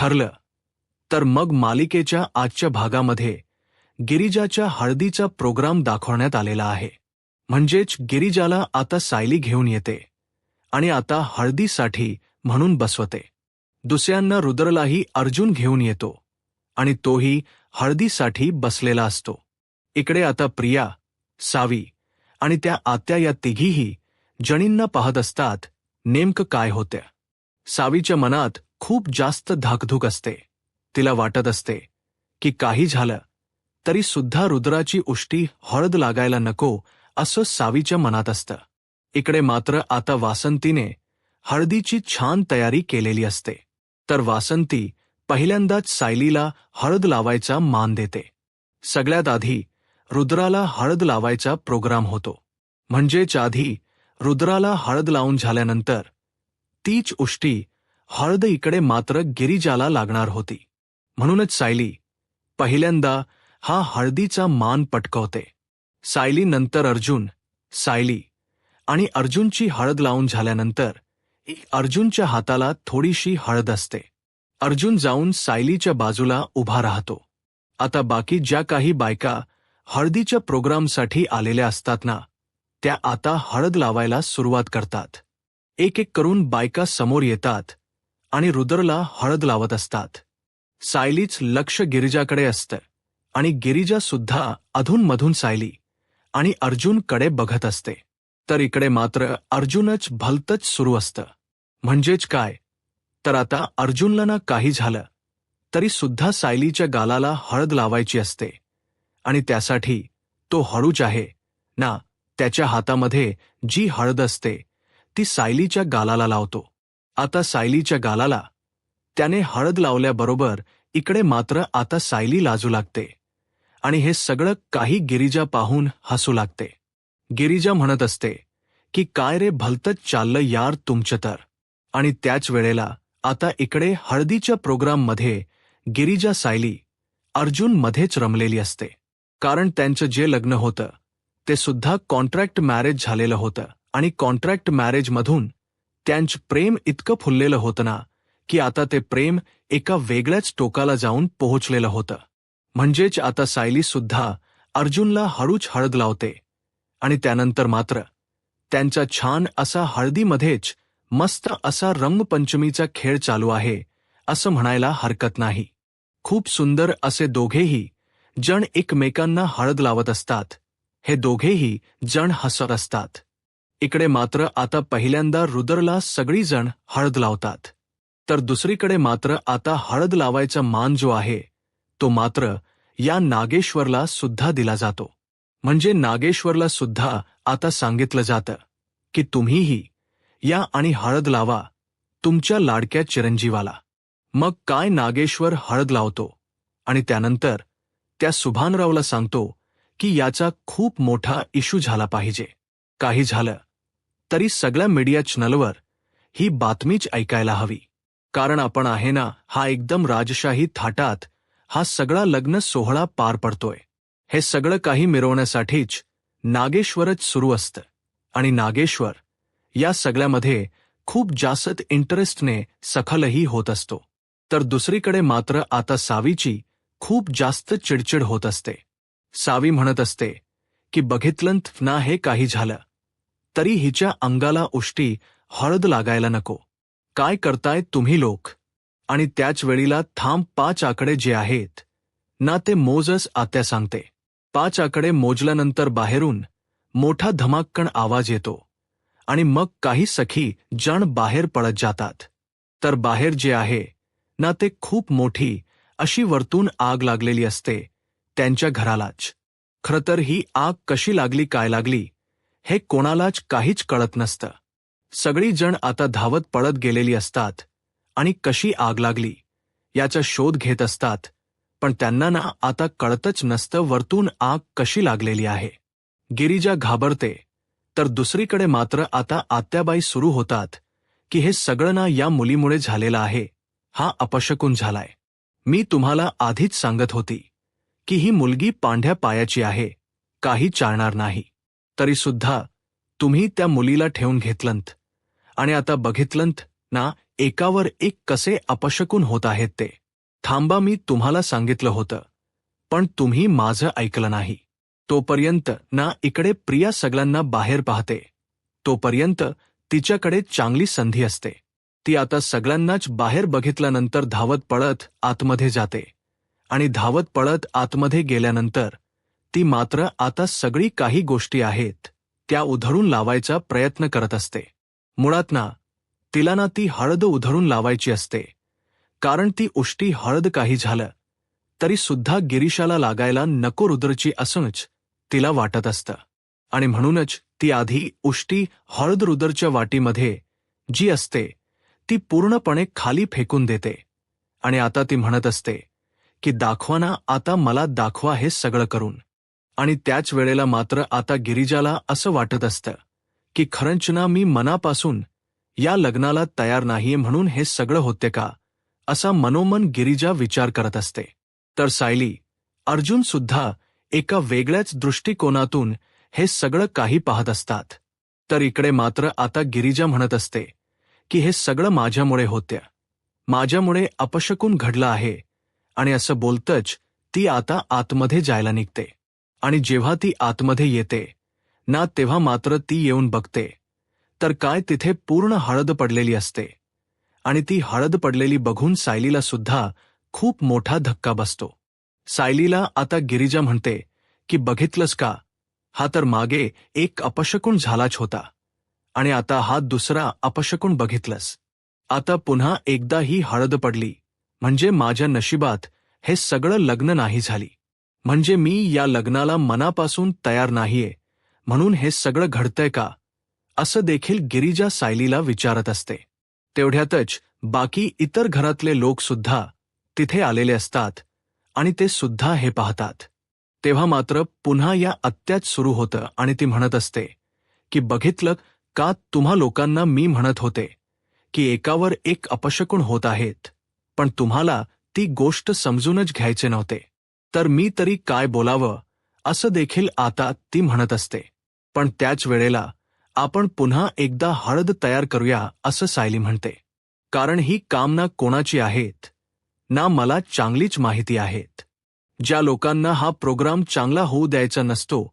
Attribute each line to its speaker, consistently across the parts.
Speaker 1: ठरलं तर मग मालिकेच्या आजच्या भागामध्ये गिरिजाच्या हळदीचा प्रोग्राम दाखवण्यात आलेला आहे. म्हणजेच गिरिजाला आता सायली घेऊन येते आणि आता हळदीसाठी म्हणून बसवते. दुसऱ्यांना रुद्रलाही अर्जुन घेऊन येतो आणि तोही हळदीसाठी बसलेला असतो. इकडे आता प्रिया, सावी आणि त्या आत्या या तिघीही जणींना पाहत असतात नेमकं काय होतं. सावीच्या मनात खूप जास्त धाकधूक असते. तिला वाटत असते की काही झालं तरी सुद्धा रुद्राची उष्टी हळद लागायला नको असं सावीच्या मनात असतं. इकडे मात्र आता वासंतीने हळदीची छान तयारी केलेली असते. तर वासंती पहिल्यांदाच सायलीला हळद लावायचा मान देते. सगळ्यात आधी रुद्राला हळद लावायचा प्रोग्राम होतो. म्हणजेच आधी रुद्राला हळद लावून झाल्यानंतर तीच उष्टी हळद इकडे मात्र गिरिजाला लागणार होती. म्हणूनच सायली पहिल्यांदा हा हळदीचा मान पटकवते. सायली नंतर अर्जुन, सायली आणि अर्जुनची हळद लावून झाल्यानंतर अर्जुनच्या हाताला थोडीशी हळद असते. अर्जुन जाऊन सायलीच्या बाजूला उभा राहतो. आता बाकी ज्या काही बायका हळदीच्या प्रोग्रामसाठी आलेल्या असतात ना, त्या आता हळद लावायला सुरुवात करतात. एक एक करून बायका समोर येतात आणि रुद्रला हळद लावत असतात. सायलीच लक्ष गिरिजाकडे असतं आणि गिरिजा सुद्धा अधूनमधून सायली आणि अर्जुनकडे बघत असते. तर इकडे मात्र अर्जुनच भलतंच सुरू असतं. म्हणजेच काय तर आता अर्जुनला ना काही झालं तरी सुद्धा सायलीच्या गालाला हळद लावायची असते आणि त्यासाठी तो हळूच आहे ना, त्याच्या हातामध्ये जी हळद असते ती सायलीच्या गालाला लावतो. आता सायलीच्या गालाला त्याने हळद लावल्याबरोबर इकडे मात्र आता सायली लाजू लागते आणि हे सगळं काही गिरिजा पाहून हसू लागते. गिरिजा म्हणत असते की काय रे भलतंच चाललं यार तुमचं तर. आणि त्याच वेळेला आता इकडे हळदीच्या प्रोग्राममध्ये गिरिजा, सायली, अर्जुन मध्येच रमलेली असते. कारण त्यांचं जे लग्न होतं ते सुद्धा कॉन्ट्रॅक्ट मॅरेज झालेलं होतं आणि कॉन्ट्रॅक्ट मॅरेजमधून त्यांचं प्रेम इतकं फुललेलं होतं ना की आता ते प्रेम एका वेगळ्याच टोकाला जाऊन पोहोचलेलं होतं. म्हणजेच आता सायली सुद्धा अर्जुनला हळूच हळद लावते आणि त्यानंतर मात्र त्यांचा छान असा हळदीमध्येच मस्त असा रंगपंचमीचा खेळ चालू आहे असं म्हणायला हरकत नाही. खूप सुंदर असे दोघेही जण एकमेकांना हळद लावत असतात. हे दोघेही जण हसत असतात. इकडे मात्र आता पहिल्यांदा रुद्रला सगळीजण हळद लावतात. तर दुसरीकडे मात्र आता हळद लावायचा मान जो आहे तो मात्र या नागेश्वरला सुद्धा दिला जातो. म्हणजे नागेश्वरला सुद्धा आता सांगितलं जातं की तुम्हीही या आणि हळद लावा तुमच्या लाडक्या चिरंजीवाला. मग काय नागेश्वर हळद लावतो आणि त्यानंतर त्या सुभानरावला सांगतो की याचा खूप मोठा इश्यू झाला पाहिजे. काही झालं तरी सगळ्या मीडिया चॅनलवर ही बातमीच ऐकायला हवी. कारण आपण आहे ना हा एकदम राजशाही थाटात हा सगळा लग्न सोहळा पार पडतोय. हे सगळं काही मिरवण्यासाठीच नागेश्वरच सुरू असतं आणि नागेश्वर या सगळ्यामध्ये खूप जास्त इंटरेस्टने सखलही होत असतो. तर दुसरीकडे मात्र आता सावीची खूप जास्त चिडचिड होत असते. सावी म्हणत असते की बघितलं ना हे काही झालं तरी हिच्या अंगाला उष्टी हळद लागायला नको. काय करताय तुम्ही लोक. आणि त्याच वेळीला थांब 5 आकडे जे आहेत ना ते मोजच आत्या सांगते. 5 आकडे मोजल्यानंतर बाहेरून मोठा धमाक्कण आवाज येतो आणि मग काही सखी जण बाहेर पडत जातात. तर बाहेर जे आहे ना ते खूप मोठी अशी वरतून आग लागलेली असते त्यांच्या घरालाच. खरं तर ही आग कशी लागली काय लागली हे कोणालाच काहीच कळत नसतं. सगळी जण आता धावत पळत गेलेली असतात आणि कशी आग लागली याचा शोध घेत असतात. पण त्यांना ना आता कळतच नसतं वरतून आग कशी लागलेली आहे. गिरिजा घाबरते. तर दुसरीकडे मात्र आता आत्याबाई सुरू होतात की हे सगळं ना या मुलीमुळे झालेलं आहे. हा अपशकुन झालाय. मी तुम्हाला आधीच सांगत होती की ही मुलगी पांढ्या पायाची आहे, काही चालणार नाही. तरी सुद्धा तुम्ही त्या मुलीला ठेवून घेतलंत आणि आता बघितलंत ना एकावर एक कसे अपशकुन होत आहेत ते. थांबा, मी तुम्हाला सांगितलं होतं, पण तुम्ही माझं ऐकलं नाही. तोपर्यंत ना इकडे प्रिया सगळ्यांना बाहेर पाहते, तोपर्यंत तिच्याकडे चांगली संधी असते. ती आता सगळ्यांनाच बाहेर बघितल्यानंतर धावत पळत आतमध्ये जाते आणि धावत पळत आतमध्ये गेल्यानंतर ती मात्र आता सगळी काही गोष्टी आहेत त्या उधळून लावायचा प्रयत्न करत असते. मुळात ना तिला ना ती हळद उधळून लावायची असते, कारण ती उष्टी हळद काही झालं तरी सुद्धा गिरीशाला लागायला नको रुद्रची असंच तिला वाटत असतं. आणि म्हणूनच ती आधी उष्टी हळद रुद्रच्या वाटीमध्ये जी असते ती पूर्णपणे खाली फेकून देते आणि आता ती म्हणत असते की दाखवा ना, आता मला दाखवा हे सगळं करून. आणि त्याच वेळेला मात्र आता गिरिजाला असं वाटत असतं की खरंच ना मी मनापासून या लग्नाला तयार नाहीये म्हणून हे सगळं होते का, असा मनोमन गिरिजा विचार करत असते. तर सायली, अर्जुन सुद्धा एका वेगळ्याच दृष्टिकोनातून हे सगळं काही पाहत असतात. तर इकडे मात्र आता गिरिजा म्हणत असते की हे सगळं माझ्यामुळे होत्या, माझ्यामुळे अपशकुन घडलं आहे. आणि असं बोलतच ती आता आतमध्ये जायला निघते. आणि जेव्हा ती आतमध्ये येते ना तेव्हा मात्र ती येऊन बघते तर काय तिथे पूर्ण हळद पडलेली असते. आणि ती हळद पडलेली बघून सायलीला सुद्धा खूप मोठा धक्का बसतो. सायलीला आता गिरिजा म्हणते की बघितलंस का, हा तर मागे एक अपशकुन झालाच होता आणि आता हा दुसरा अपशकुन बघितलंस. आता पुन्हा एकदा ही हळद पडली म्हणजे माझ्या नशिबात हे सगळं लग्न नाही झाली, म्हणजे मी या लग्नाला मनापासून तयार नाहीये म्हणून हे सगळं घडतंय का, असं देखील गिरिजा सायलीला विचारत असते. तेवढ्यातच बाकी इतर घरातले लोक सुद्धा तिथे आलेले असतात आणि ते सुद्धा हे पाहतात. तेव्हा मात्र पुन्हा या अत्याच सुरू होतं आणि ती म्हणत असते की बघितलं का, तुम्हा लोकांना मी म्हणत होते की एकावर एक अपशकुन होत आहेत, पण तुम्हाला ती गोष्ट समजूनच घ्यायचे नव्हते, तर मी तरी काय बोलावं, असं देखील आता ती म्हणत असते. पण त्याच वेळेला आपण पुन्हा एकदा हळद तयार करूया असं सायली म्हणते, कारण ही कामना कोणाची आहेत ना मला चांगलीच माहिती आहेत. ज्या लोकांना हा प्रोग्राम चांगला होऊ द्यायचा नसतो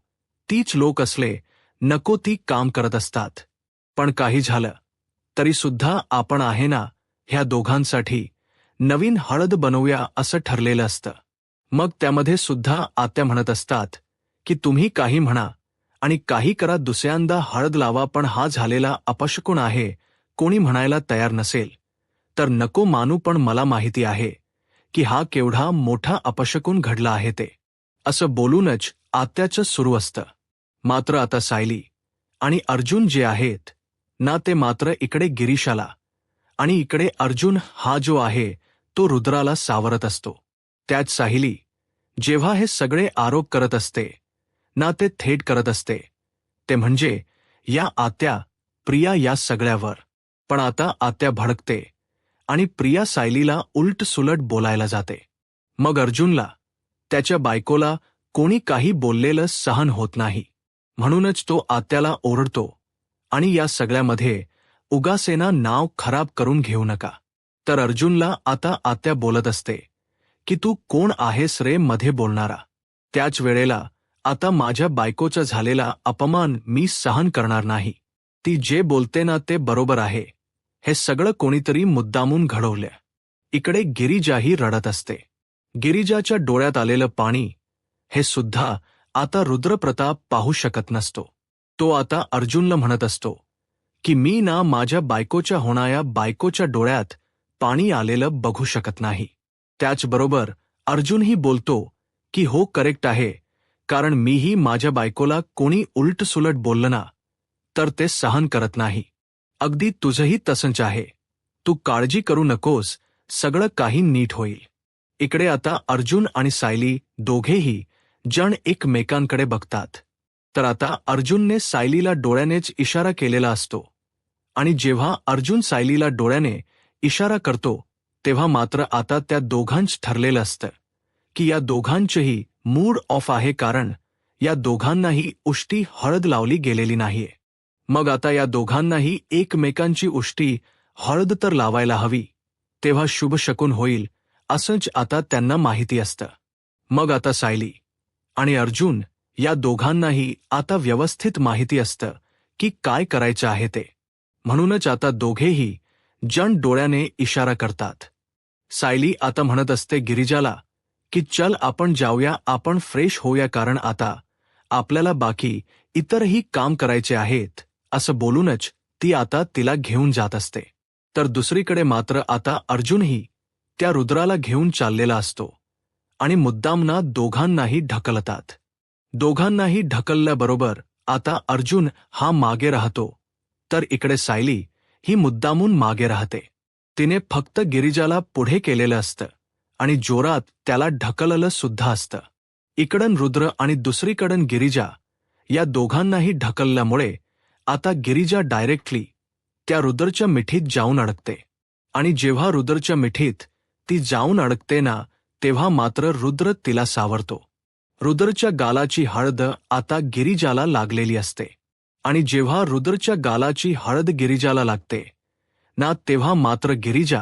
Speaker 1: तीच लोक असले नको ती काम करत असतात. पण काही झालं तरी सुद्धा आपण आहे ना ह्या दोघांसाठी नवीन हळद बनवूया असं ठरलेलं असतं. मग त्यामध्ये सुद्धा आत्या म्हणत असतात की तुम्ही काही म्हणा आणि काही करा, दुसऱ्यांदा हळद लावा, पण हा झालेला अपशकुन आहे, कोणी म्हणायला तयार नसेल तर नको मानू, पण मला माहिती आहे की हा केवढा मोठा अपशकुन घडला आहे ते. असं बोलूनच आत्याचं सुरू असतं. मात्र आता सायली आणि अर्जुन जे आहेत ना ते मात्र इकडे गिरीशाला आणि इकडे अर्जुन हा जो आहे तो रुद्राला सावरत असतो. त्यात सायली जेव्हा हे सगळे आरोप करत असते ना ते थेट करत असते ते म्हणजे या आत्या प्रिया या सगळ्यावर. पण आता आत्या भडकते आणि प्रिया सायलीला उलट सुलट बोलायला जाते. मग अर्जुनला त्याच्या बायकोला कोणी काही बोललेलं सहन होत नाही, म्हणूनच तो आत्याला ओरडतो आणि या सगळ्यामध्ये उगासेना नाव खराब करून घेऊ नका. तर अर्जुनला आता आत्या बोलत असते की तू कोण आहेस रे मध्ये बोलणारा. त्याच वेळेला आता माझ्या बायकोचा झालेला अपमान मी सहन करणार नाही. ती जे बोलते ना ते बरोबर आहे, हे सगळं कोणीतरी मुद्दामून घडवलं. इकडे गिरिजाही रडत असते. गिरिजाच्या डोळ्यात आलेलं पाणी हे सुद्धा आता रुद्रप्रताप पाहू शकत नसतो. तो आता अर्जुनला म्हणत असतो की मी ना माझ्या बायकोच्या होणाऱ्या बायकोच्या डोळ्यात पाणी आलेलं बघू शकत नाही. त्याचबरोबर अर्जुनही बोलतो की हो करेक्ट आहे, कारण मीही माझ्या बायकोला कोणी उलट सुलट बोललं ना तर ते सहन करत नाही. अगदी तुझंही तसंच आहे, तू काळजी करू नकोस, सगळं काही नीट होईल. इकडे आता अर्जुन आणि सायली दोघेही जण एकमेकांकडे बघतात. तर आता अर्जुनने सायलीला डोळ्यानेच इशारा केलेला असतो आणि जेव्हा अर्जुन सायलीला डोळ्याने इशारा करतो तेव्हा मात्र आता त्या दोघांच ठरलेलं असतं की या दोघांचेही मूड ऑफ आहे, कारण या दोघांनाही उष्टी हळद लावली गेलेली नाहीये. मग आता या दोघांनाही एकमेकांची उष्टी हळद तर लावायला हवी, तेव्हा शुभ शकून होईल असंच आता त्यांना माहिती असतं. मग आता सायली आणि अर्जुन या दोघांनाही आता व्यवस्थित माहिती असतं की काय करायचं आहे ते. म्हणूनच आता दोघेही जण डोळ्याने इशारा करतात. सायली आता म्हणत असते गिरिजाला की चल आपण जाऊया, आपण फ्रेश होऊया, कारण आता आपल्याला बाकी इतरही काम करायचे आहेत, असं बोलूनच ती आता तिला घेऊन जात असते. तर दुसरीकडे मात्र आता अर्जुनही त्या रुद्राला घेऊन चाललेला असतो आणि मुद्दामना दोघांनाही ढकलतात. दोघांनाही ढकलल्याबरोबर आता अर्जुन हा मागे राहतो, तर इकडे सायली ही मुद्दामून मागे राहते. तिने फक्त गिरिजाला पुढे केलेलं असतं आणि जोरात त्याला ढकललं सुद्धा असतं. इकडन रुद्र आणि दुसरीकडन गिरिजा या दोघांनाही ढकलल्यामुळे आता गिरिजा डायरेक्टली त्या रुद्रच्या मिठीत जाऊन अडकते. आणि जेव्हा रुद्रच्या मिठीत ती जाऊन अडकते ना, तेव्हा मात्र रुद्र तिला सावरतो. रुद्रच्या गालाची हळद आता गिरिजाला लागलेली असते आणि जेव्हा रुद्रच्या गालाची हळद गिरिजाला लागते ना, तेव्हा मात्र गिरिजा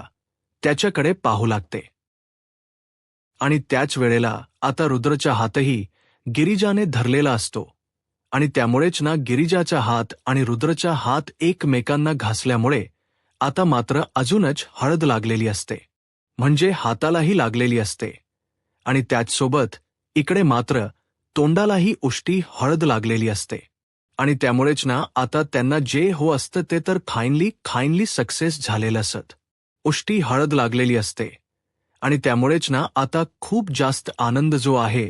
Speaker 1: त्याच्याकडे पाहू लागते. आणि त्याच वेळेला आता रुद्रचा हातही गिरिजाने धरलेला असतो आणि त्यामुळेच ना गिरिजाचा हात आणि रुद्रचा हात एकमेकांना घासल्यामुळे आता मात्र अजूनच हळद लागलेली असते, म्हणजे हातालाही लागलेली असते. आणि त्याचसोबत इकडे मात्र तोंडालाही उष्टी हळद लागलेली असते. आणि त्यामुळेच ना आता त्यांना जे हो असतं ते तर फायनली सक्सेस झालेलं असत. उष्टी हळद लागलेली असते आणि त्यामुळेच ना आता खूप जास्त आनंद जो आहे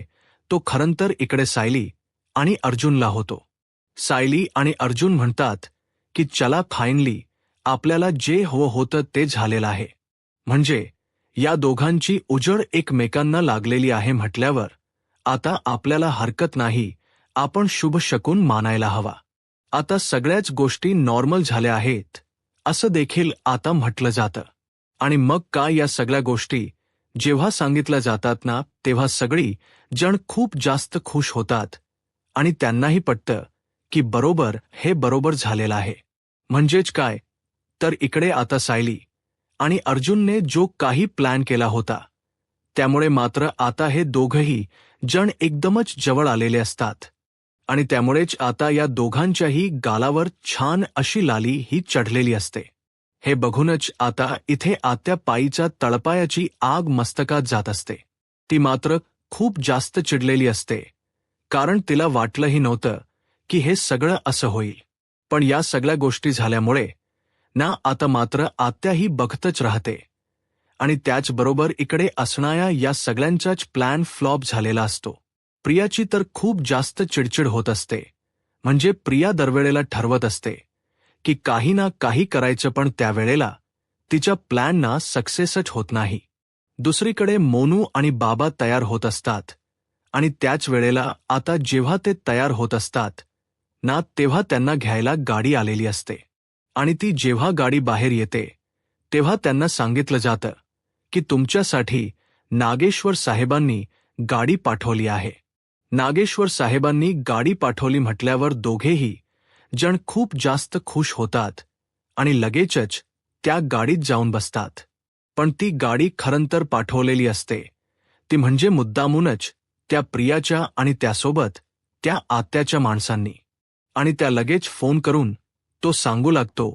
Speaker 1: तो खरंतर इकडे सायली आणि अर्जुनला होतो. सायली आणि अर्जुन म्हणतात की चला, फायनली आपल्याला जे हवं होतं ते झालेलं आहे. म्हणजे या दोघांची उजळ एकमेकांना लागलेली आहे म्हटल्यावर आता आपल्याला हरकत नाही, आपण शुभ शकून मानायला हवा. आता सगळ्याच गोष्टी नॉर्मल झाल्या आहेत असं देखील आता म्हटलं जातं. आणि मग काय, या सगळ्या गोष्टी जेव्हा सांगितल्या जातात ना, तेव्हा सगळी जण खूप जास्त खुश होतात आणि त्यांनाही पटतं की हे बरोबर झालेलं आहे. म्हणजेच काय, तर इकडे आता सायली आणि अर्जुनने जो काही प्लॅन केला होता त्यामुळे मात्र आता हे दोघंही जण एकदमच जवळ आलेले असतात आणि त्यामुळेच आता या दोघांच्याही गालावर छान अशी लाली ही चढलेली असते. हे बघूनच आता इथे आत्या पायीच्या तळपायाची आग मस्तकात जात असते. ती मात्र खूप जास्त चिडलेली असते, कारण तिला वाटलंही नव्हतं की हे सगळं असं होईल. पण या सगळ्या गोष्टी झाल्यामुळे ना आता मात्र आत्याही बघतच राहते आणि त्याचबरोबर इकडे असणाऱ्या या सगळ्यांचाच प्लॅन फ्लॉप झालेला असतो. प्रियाची तर खूप जास्त चिडचिड होत असते, म्हणजे प्रिया दरवेळेला ठरवत असते की काही ना काही करायचं, पण त्यावेळेला तिच्या प्लॅनना सक्सेसच होत नाही. दुसरीकडे मोनू आणि बाबा तयार होत असतात आणि त्याच वेळेला आता जेव्हा ते तयार होत असतात ना, तेव्हा त्यांना घ्यायला गाडी आलेली असते. आणि ती जेव्हा गाडी बाहेर येते तेव्हा त्यांना सांगितलं जातं की तुमच्यासाठी नागेश्वर साहेबांनी गाडी पाठवली आहे. नागेश्वर साहेबांनी गाडी पाठवली म्हटल्यावर दोघेही जण खूप जास्त खुश होतात आणि लगेचच त्या गाडीत जाऊन बसतात. पण ती गाडी खरंतर पाठवलेली असते ती म्हणजे मुद्दामूनच त्या प्रियाच्या आणि त्यासोबत त्या आत्याच्या माणसांनी. आणि त्या लगेच फोन करून तो सांगू लागतो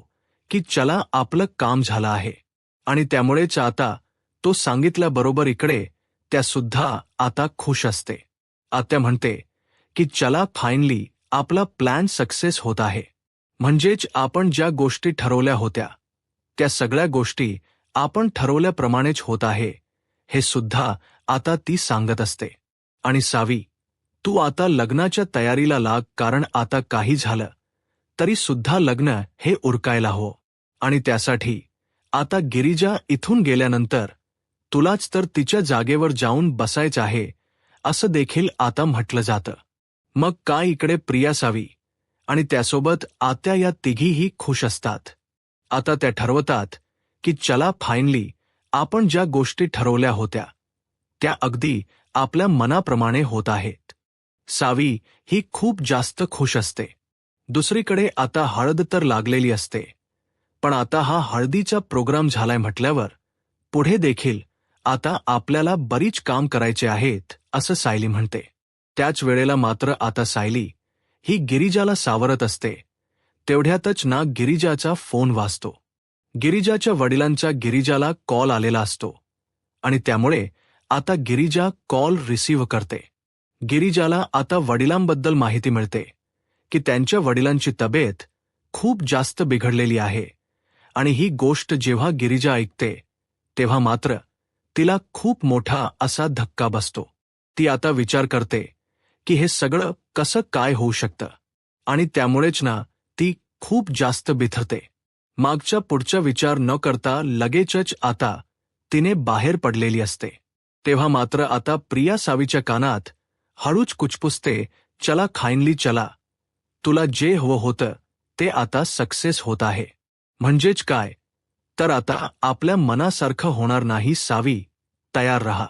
Speaker 1: की चला, आपलं काम झालं आहे. आणि त्यामुळेच आता तो सांगितल्याबरोबर इकडे त्या सुद्धा आता खुश असते. आत्या म्हणते की चला, फायनली आपला प्लॅन सक्सेस होत आहे. म्हणजेच आपण ज्या गोष्टी ठरवल्या होत्या त्या सगळ्या गोष्टी आपण ठरवल्याप्रमाणेच होत आहे, हे सुद्धा आता ती सांगत असते. आणि सावी, तू आता लग्नाच्या तयारीला लाग, कारण आता काही झालं तरी सुद्धा लग्न हे उरकायला हो. आणि त्यासाठी आता गिरिजा इथून गेल्यानंतर तुलाच तर तिच्या जागेवर जाऊन बसायचं आहे असं देखील आता म्हटलं जातं. मग काय, इकडे प्रिया, सावी आणि त्यासोबत आत्या या तिघीही खुश असतात. आता त्या ठरवतात की चला, फायनली आपण ज्या गोष्टी ठरवल्या होत्या त्या अगदी आपल्या मनाप्रमाणे होत आहेत. सावी ही खूप जास्त खुश असते. दुसरीकडे आता हळद तर लागलेली असते, पण आता हा हळदीचा प्रोग्राम झालाय म्हटल्यावर पुढे देखील आता आपल्याला बरीच काम करायचे आहेत असं सायली म्हणते. त्याच वेळेला मात्र आता सायली ही गिरिजाला सावरत असते. तेवढ्यातच ना गिरिजाचा फोन वाजतो. गिरिजाच्या वडिलांचा गिरिजाला कॉल आलेला असतो आणि त्यामुळे आता गिरिजा कॉल रिसीव्ह करते. गिरिजाला आता वडिलांबद्दल माहिती मिळते की त्यांच्या वडिलांची तब्येत खूप जास्त बिघडलेली आहे आणि ही गोष्ट जेव्हा गिरिजा ऐकते तेव्हा मात्र तिला खूप मोठा असा धक्का बसतो. ती आता विचार करते की हे सगळं कसं काय होऊ शकतं आणि त्यामुळेच ना ती खूप जास्त बिथरते. मागचा पुढचा विचार न करता लगेचच आता तिने बाहेर पडलेली असते. तेव्हा मात्र आता प्रिया सावीच्या कानात हळूच कुचपुसते, चला खाईनली चला, तुला जे हवं होतं ते आता सक्सेस होत आहे. म्हणजेच काय तर आता आपल्या मनासारखं होणार नाही सावी, तयार रहा.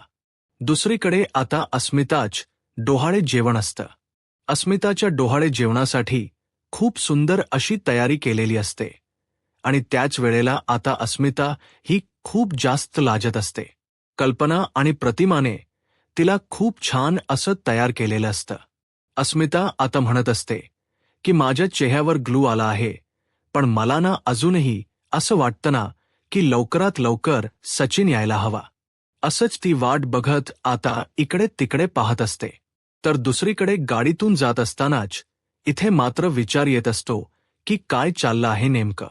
Speaker 1: दुसरीकडे आता अस्मिताच डोहाळे जेवण असतं. अस्मिताच्या डोहाळे जेवणासाठी खूप सुंदर अशी तयारी केलेली असते आणि त्याच वेळेला आता अस्मिता ही खूप जास्त लाजत असते. कल्पना आणि प्रतिमाने तिला खूप छान असं तयार केलेलं असतं. अस्मिता आता म्हणत असते की माझ्या चेहऱ्यावर ग्लू आला आहे, पण मला ना अजूनही असं वाटतं ना की लवकरात लवकर सचिन यायला हवा. असंच ती वाट बघत आता इकडे तिकडे पाहत असते. तर दुसरीकडे गाडीतून जात असतानाच इथे मात्र विचार येत असतो की काय चाललं आहे नेमकं.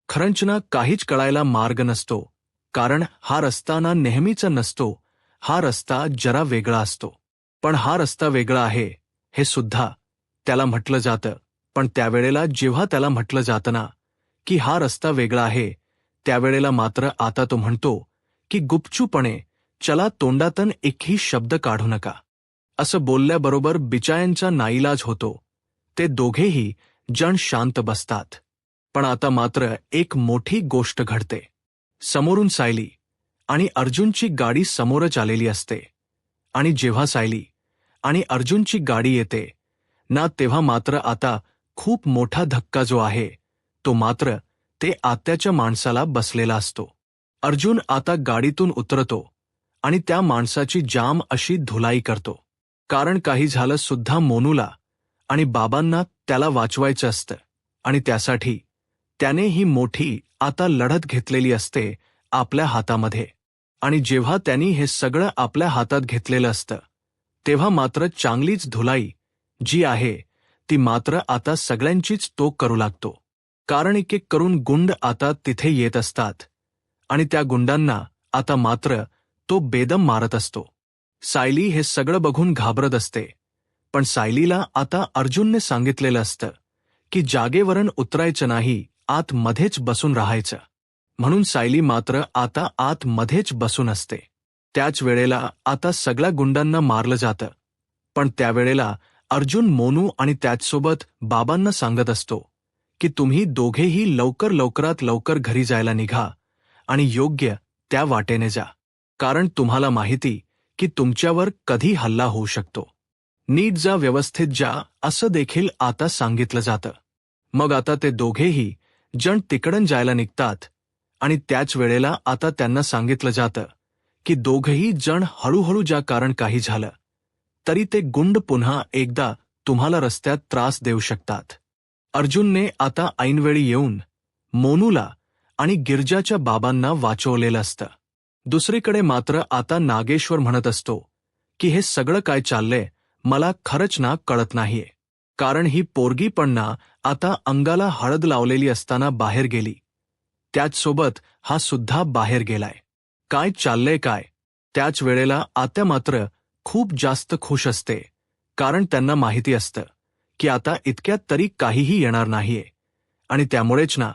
Speaker 1: खरंच ना काहीच कळायला मार्ग नसतो, कारण हा रस्ता ना नेहमीचा नसतो. हा रस्ता जरा वेगळा असतो. पण हा रस्ता वेगळा आहे हे सुद्धा त्याला म्हटलं जातं. पण त्यावेळेला जेव्हा त्याला म्हटलं जातं ना की हा रस्ता वेगळा आहे, त्यावेळेला मात्र आता तो म्हणतो की गुपचूपणे चला, तोंडातून एकही शब्द काढू नका. असं बोलल्याबरोबर बिचायांचा नाईलाज होतो. ते दोघेही जण शांत बसतात. पण आता मात्र एक मोठी गोष्ट घडते. समोरून सायली आणि अर्जुनची गाडी समोरच आलेली असते आणि जेव्हा सायली आणि अर्जुनची गाडी येते ना तेव्हा मात्र आता खूप मोठा धक्का जो आहे तो मात्र ते आत्याच्या माणसाला बसलेला असतो. अर्जुन आता गाडीतून उतरतो आणि त्या माणसाची जाम अशी धुलाई करतो. कारण काही झालं सुद्धा मोनूला आणि बाबांना त्याला वाचवायचं असतं आणि त्यासाठी त्याने ही मोठी आता लढत घेतलेली असते आपल्या हातामध्ये. आणि जेव्हा त्यांनी हे सगळं आपल्या हातात घेतलेलं असतं तेव्हा मात्र चांगलीच धुलाई जी आहे ती मात्र आता सगळ्यांचीच तो करू लागतो. कारण एक एक करून गुंड आता तिथे येत असतात आणि त्या गुंडांना आता मात्र तो बेदम मारत असतो. सायली हे सगळं बघून घाबरत असते, पण सायलीला आता अर्जुनने सांगितलेलं असतं की जागेवरून उतरायचं नाही, आतमध्येच बसून राहायचं. म्हणून सायली मात्र आता आतमध्येच बसून असते. त्याच वेळेला आता सगळ्या गुंडांना मारलं जातं. पण त्यावेळेला अर्जुन मोनू आणि त्याचसोबत बाबांना सांगत असतो की तुम्ही दोघेही लवकरात लवकर घरी जायला निघा आणि योग्य त्या वाटेने जा, कारण तुम्हाला माहिती की तुमच्यावर कधी हल्ला होऊ शकतो. नीट जा, व्यवस्थित जा असं देखील आता सांगितलं जातं. मग आता ते दोघेही जण तिकडून जायला निघतात आणि त्याच वेळेला आता त्यांना सांगितलं जातं की दोघंही जण हळूहळू जा, कारण काही झालं तरी ते गुंड पुन्हा एकदा तुम्हाला रस्त्यात त्रास देऊ शकतात. अर्जुनने आता ऐनवेळी येऊन मोनूला आणि गिरजाच्या बाबांना वाचवलेलं असतं. दुसरीकडे मात्र आता नागेश्वर म्हणत असतो की हे सगळं काय चाललंय मला खरंच ना कळत नाहीये, कारण ही पोरगी पण ना आता अंगाला हळद लावलेली असताना बाहेर गेली, त्याचसोबत हा सुद्धा बाहेर गेलाय. काय चाललंय काय. त्याच वेळेला आत्या मात्र खूप जास्त खुश असते, कारण त्यांना माहिती असतं की आता इतक्यात तरी काहीही येणार नाहीये आणि त्यामुळेच ना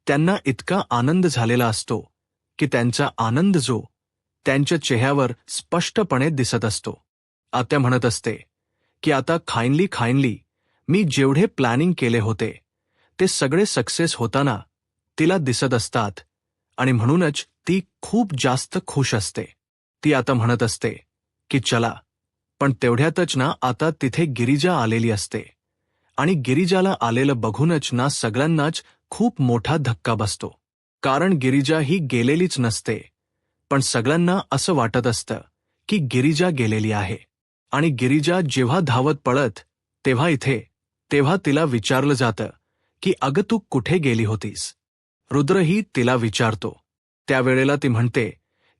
Speaker 1: त्यांना इतका आनंद झालेला असतो की त्यांचा आनंद जो त्यांच्या चेहऱ्यावर स्पष्टपणे दिसत असतो. आत्या म्हणत असते की आता खाईनली मी जेवढे प्लॅनिंग केले होते ते सगळे सक्सेस होताना तिला दिसत असतात आणि म्हणूनच ती खूप जास्त खुश असते. ती आता म्हणत असते की चला, पण तेवढ्यातच ना आता तिथे गिरिजा आलेली असते आणि गिरिजाला आलेलं बघूनच ना सगळ्यांनाच खूप मोठा धक्का बसतो. कारण गिरिजा ही गेलेलीच नसते, पण सगळ्यांना असं वाटत असतं की गिरिजा गेलेली आहे. आणि गिरिजा जेव्हा धावत पळत तेव्हा तिला विचारलं जातं की अगं तू कुठे गेली होतीस. रुद्रही तिला विचारतो. त्यावेळेला ती म्हणते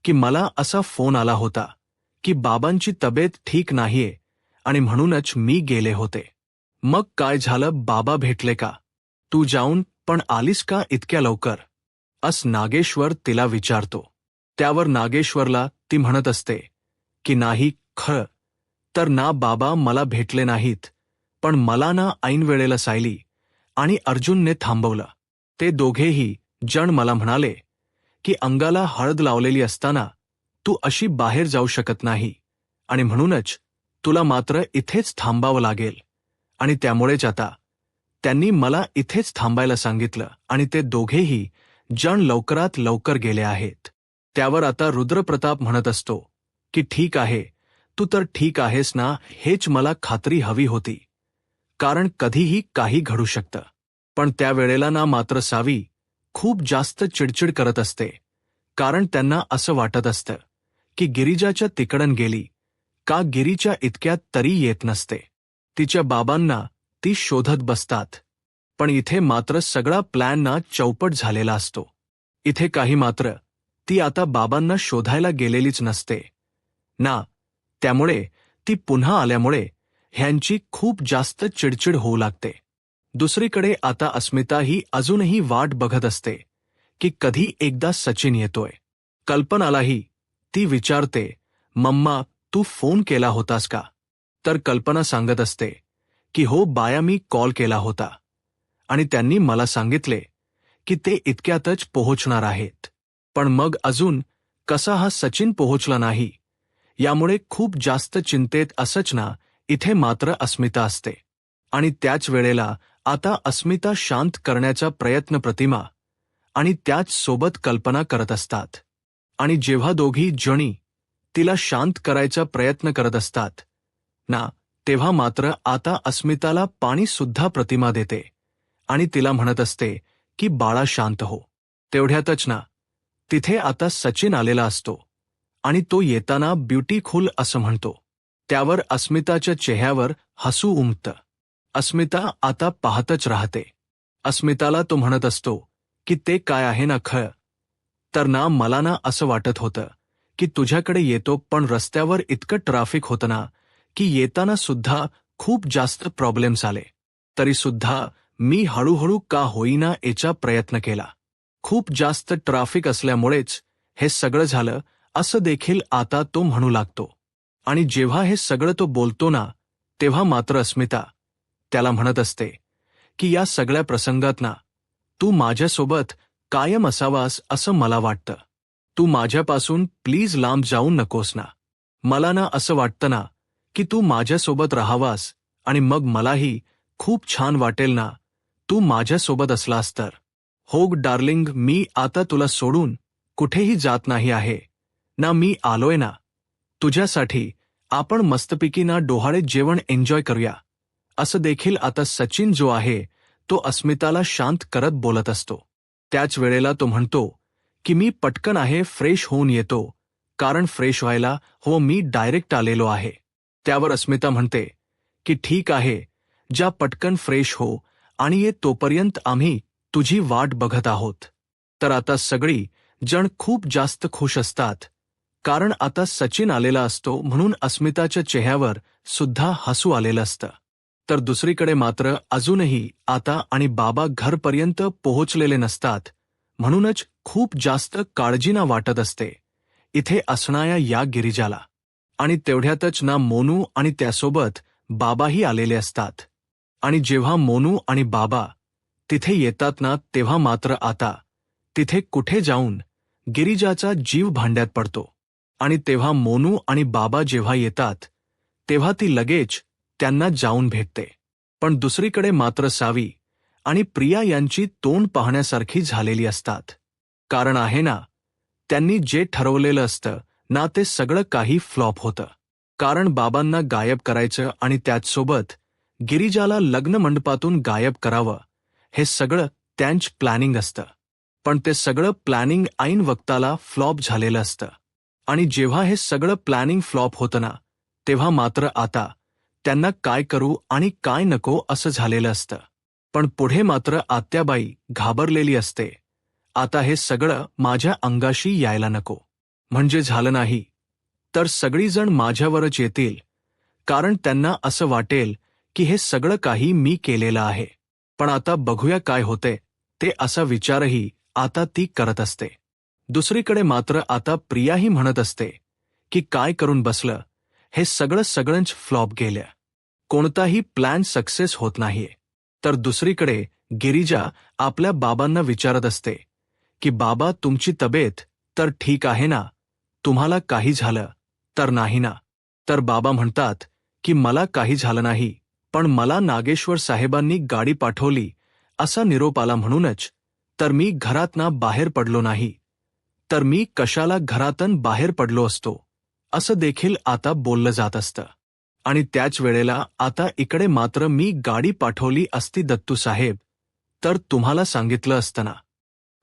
Speaker 1: की मला असा फोन आला होता की बाबांची तब्येत ठीक नाहीये आणि म्हणूनच मी गेले होते. मग काय झालं, बाबा भेटले का? तू जाऊन पण आलीस का इतक्या लवकर? नागेश्वर तिला विचारतो. त्यावर नागेश्वरला ती म्हणत असते की नाही, खरं तर ना बाबा मला भेटले नाहीत, पण मला ना ऐनवेळेला सायली आणि अर्जुनने थांबवलं. ते दोघेही जण मला म्हणाले की अंगाला हळद लावलेली असताना तू अशी बाहेर जाऊ शकत नाही आणि म्हणूनच तुला मात्र इथेच थांबावं लागेल. आणि त्यामुळेच आता त्यांनी मला इथेच थांबायला सांगितलं आणि ते दोघेही जण लवकरात लवकर गेले आहेत. त्यावर आता रुद्रप्रताप म्हणत असतो की ठीक आहे, तू तर ठीक आहेस ना, हेच मला खात्री हवी होती. कारण कधीही काही घडू शकतं. पण त्यावेळेला ना मात्र सावी खूप जास्त चिडचिड करत असते. कारण त्यांना असं वाटत असतं की गिरिजाच्या तिकडन गेली का गिरीच्या इतक्यात तरी येत नसते. तिच्या बाबांना ती शोधत बसतात. पण इथे मात्र सगळा प्लॅन ना चौपट झालेला असतो. इथे काही मात्र ती आता बाबांना शोधायला गेलेलीच नसते ना. त्यामुळे ती पुन्हा आल्यामुळे ह्यांची खूप जास्त चिडचिड होऊ लागते. दुसरीकडे आता अस्मिता ही अजूनही वाट बघत असते की कधी एकदा सचिन येतोय. कल्पनालाही ती विचारते, मम्मा तू फोन केला होतास का? तर कल्पना सांगत असते की हो बाया, मी कॉल केला होता आणि त्यांनी मला सांगितले की ते इतक्यातच पोहोचणार आहेत. पण मग अजून कसा हा सचिन पोहोचला नाही, यामुळे खूप जास्त चिंतेत असच ना इथे मात्र अस्मिता असते. आणि त्याच वेळेला आता अस्मिता शांत करण्याचा प्रयत्न प्रतिमा आणि त्याच सोबत कल्पना करत असतात. आणि जेव्हा दोघी जणी तिला शांत करायचा प्रयत्न करत असतात ना, तेव्हा मात्र आता अस्मिताला पाणी सुद्धा प्रतिमा देते आणि तिला म्हणत असते की बाळा शांत हो. तेवढ्यातच ना तिथे आता सचिन आलेला असतो आणि तो येताना ब्युटीफुल असं म्हणतो. त्यावर अस्मिताच्या चेहऱ्यावर हसू उमटतं. अस्मिता आता पाहतच राहते. अस्मिताला तो म्हणत असतो की ते काय आहे ना खरं तर ना मला ना असं वाटत होतं की तुझ्याकडे येतो, पण रस्त्यावर इतकं ट्रॅफिक होतं ना की येताना सुद्धा खूप जास्त प्रॉब्लेम्स आले. तरी सुद्धा मी हळूहळू का होईना याचा प्रयत्न केला. खूप जास्त ट्रॅफिक असल्यामुळेच हे सगळं झालं असं देखील आता तो म्हणू लागतो. आणि जेव्हा हे सगळं तो बोलतो ना, तेव्हा मात्र अस्मिता त्याला म्हणत असते की या सगळ्या प्रसंगात ना तू माझ्यासोबत कायम असावास असं मला वाटतं. तू माझ्यापासून प्लीज लांब जाऊ नकोस ना. मला ना असं वाटतं ना की तू माझ्यासोबत राहावास आणि मग मलाही खूप छान वाटेल ना तू माझ्यासोबत असलास तर. हो डार्लिंग, मी आता तुला सोडून कुठेही जात नाही आहे ना. मी आलोय ना तुझ्यासाठी. आपण मस्तपैकी ना डोहाळे जेवण एन्जॉय करूया. असं देखील आता सचिन जो आहे तो अस्मिताला शांत करत बोलत असतो. त्याच वेळेला तो म्हणतो की मी पटकन आहे फ्रेश होऊन येतो, कारण फ्रेश व्हायला हो मी डायरेक्ट आलेलो आहे. त्यावर अस्मिता म्हणते की ठीक आहे, ज्या पटकन फ्रेश हो आणि ये, तोपर्यंत आम्ही तुझी वाट बघत आहोत. तर आता सगळी जण खूप जास्त खुश असतात, कारण आता सचिन आलेला असतो म्हणून अस्मिताच्या चेहऱ्यावर सुद्धा हसू आलेलं असतं. तर दुसरीकडे मात्र अजूनही आता आणि बाबा घरपर्यंत पोहोचलेले नसतात, म्हणूनच खूप जास्त काळजीना वाटत असते इथे असणाऱ्या या गिरिजाला. आणि तेवढ्यातच ना मोनू आणि त्यासोबत बाबाही आलेले असतात. आणि जेव्हा मोनू आणि बाबा तिथे येतात ना, तेव्हा मात्र आता तिथे कुठे जाऊन गिरिजाचा जीव भांड्यात पडतो. आणि तेव्हा मोनू आणि बाबा जेव्हा येतात तेव्हा ती लगेच त्यांना जाऊन भेटते. पण दुसरीकडे मात्र सावी आणि प्रिया यांची तोंड पाहण्यासारखी झालेली असतात. कारण आहे ना, त्यांनी जे ठरवलेलं असतं ना ते सगळं काही फ्लॉप होतं. कारण बाबांना गायब करायचं आणि त्याचसोबत गिरिजाला लग्न मंडपातून गायब करावं, हे सगळं त्यांचं प्लॅनिंग असतं. पण ते सगळं प्लॅनिंग ऐन वक्ताला फ्लॉप झालेलं असतं. आणि जेव्हा हे सगळं प्लॅनिंग फ्लॉप होतं ना, तेव्हा मात्र आता त्यांना काय करू आणि काय नको असं झालेलं असतं. पण पुढे मात्र आत्याबाई घाबरलेली असते. आता हे सगळं माझ्या अंगाशी यायला नको. म्हणजे झालं नाही तर सगळीजण माझ्यावरच येतील, कारण त्यांना असं वाटेल की हे सगळं काही मी केलेलं आहे. पण आता बघूया काय होते ते, असा विचारही आता ती करत असते. दुसरीकडे मात्र आता प्रियाही म्हणत असते की काय करून बसलं, हे सगळंच फ्लॉप गेलं. कोणताही प्लॅन सक्सेस होत नाहीये. तर दुसरीकडे गिरिजा आपल्या बाबांना विचारत असते की बाबा, तुमची तब्येत तर ठीक आहे ना? तुम्हाला काही झालं तर नाही ना? तर बाबा म्हणतात की मला काही झालं नाही, पण मला नागेश्वर साहेबांनी गाडी पाठवली असा निरोप आला म्हणूनच तर मी घरातनं बाहेर पडलो नाही. तर मी कशाला घरातून बाहेर पडलो असतो, असं देखील आता बोललं जात असतं. आणि त्याच वेळेला आता इकडे मात्र मी गाडी पाठवली असती दत्तू साहेब, तर तुम्हाला सांगितलं असतं ना.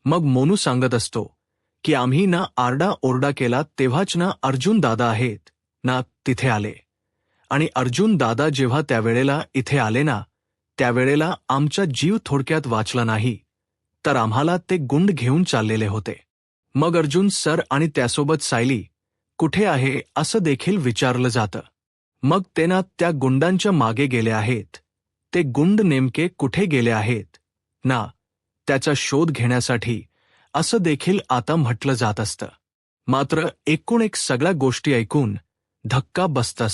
Speaker 1: मग मोनू सांगत असतो की आम्ही ना आरडा केला तेव्हाच ना अर्जुन दादा आहेत ना तिथे आले. आणि अर्जुन दादा जेव्हा त्यावेळेला इथे आले ना, त्यावेळेला आमचा जीव थोडक्यात वाचला नाही, तर आम्हाला ते गुंड घेऊन चाललेले होते. मग अर्जुन सर आणि त्यासोबत सायली कुठे आहे असं देखील विचारलं जातं. मग ते ना त्या गुंडांच्या मागे गेले आहेत. ते गुंड नेमके कुठे गेले आहेत ना, त्याचा शोध घेण्यासाठी असं देखील आता म्हटलं जात असतं. मात्र एकूण एक सगळ्या गोष्टी ऐकून धक्का बसत असतो.